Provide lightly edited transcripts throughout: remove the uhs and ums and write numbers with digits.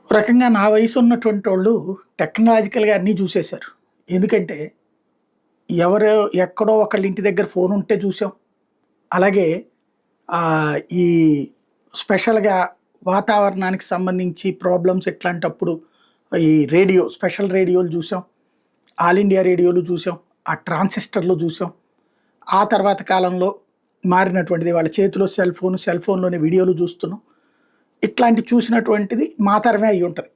ఒక రకంగా నా వయసు ఉన్నటువంటోళ్ళు టెక్నాలజికల్‌గా అన్నీ చూసేశారు. ఎందుకంటే, ఎవరో ఎక్కడో ఒకళ్ళ ఇంటి దగ్గర ఫోనుంటే చూసాం. అలాగే ఈ స్పెషల్‌గా వాతావరణానికి సంబంధించి ప్రాబ్లమ్స్ ఇట్లాంటప్పుడు ఈ రేడియో, స్పెషల్ రేడియోలు చూసాం. ఆల్ ఇండియా రేడియోలు చూసాం. ఆ ట్రాన్సిస్టర్‌లు చూసాం. ఆ తర్వాత కాలంలో మారినటువంటిది వాళ్ళ చేతిలో సెల్ ఫోన్‌లోనే వీడియోలు చూస్తున్నాం. ఇట్లాంటి చూసినటువంటిది మా తరమే అయ్యుంటది.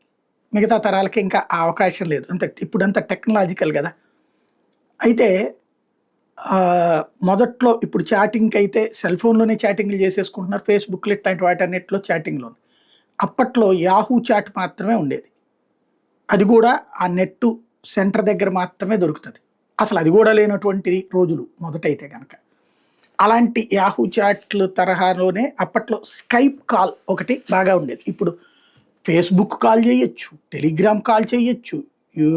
మిగతా తరాలకి ఇంకా ఆ అవకాశం లేదు. ఇప్పుడంతా టెక్నాలాజికల్ గదా! అయితే మొదట్లో ఇప్పుడు చాటింగ్‌కైతే సెల్ ఫోన్‌లోనే చాటింగ్‌లు చేసేసుకుంటున్నారు. ఫేస్‌బుక్‌లు ఇట్లాంటి వాటన్నిటిలో చాటింగ్‌లోనే. అప్పట్లో యాహూ చాట్ మాత్రమే ఉండేది. అది గూడా ఆ నెట్టు సెంటర్ దగ్గర మాత్రమే దొరుకుతది. అసలు అది గూడా లేనటువంటి రోజులు మొదటైతే గనక. అలాంటి యాహూ చాట్‌లు తరహాలోనే అప్పట్లో స్కైప్ కాల్ ఒకటి బాగా ఉండేది. ఇప్పుడు ఫేస్‌బుక్ కాల్ జేయొచ్చు, టెలిగ్రామ్ కాల్ చేయొచ్చు, యు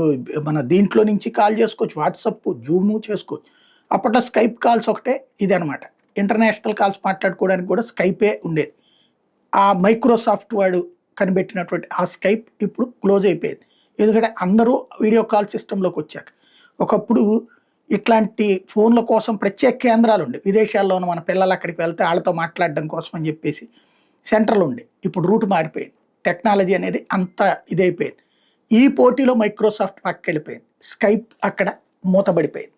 మన దీంట్లో నుంచి కాల్ చేసుకోవచ్చు. వాట్సాప్, జూము చేసుకోవచ్చు. అప్పట్లో స్కైప్ కాల్స్ ఒకటే ఇదనమాట. ఇంటర్నేషనల్ కాల్స్ మాట్లాడుకోవడానికి కూడా స్కైపే ఉండేది. ఆ మైక్రోసాఫ్ట్ వాడు కనిపెట్టినటువంటి ఆ స్కైప్ ఇప్పుడు క్లోజ్ అయిపోయింది. ఎందుకంటే అందరూ వీడియో కాల్ సిస్టమ్‌లోకొచ్చాక. ఒకప్పుడు ఇట్లాంటి ఫోన్ల కోసం ప్రత్యేక కేంద్రాలుండేవి. విదేశాల్లో ఉన్న మన పిల్లలు అక్కడికి వెళ్తే ఆళ్ళతో మాట్లాడడం కోసం అని జెప్పేసి సెంటర్‌లుండేవి. ఇప్పుడు రూట్ మారిపోయింది. టెక్నాలజీ అనేది అంత ఇదైపోయింది. ఈ పోటీలో మైక్రోసాఫ్ట్ పక్కకెళ్ళిపోయింది. స్కైప్ అక్కడ మూతబడిపోయింది.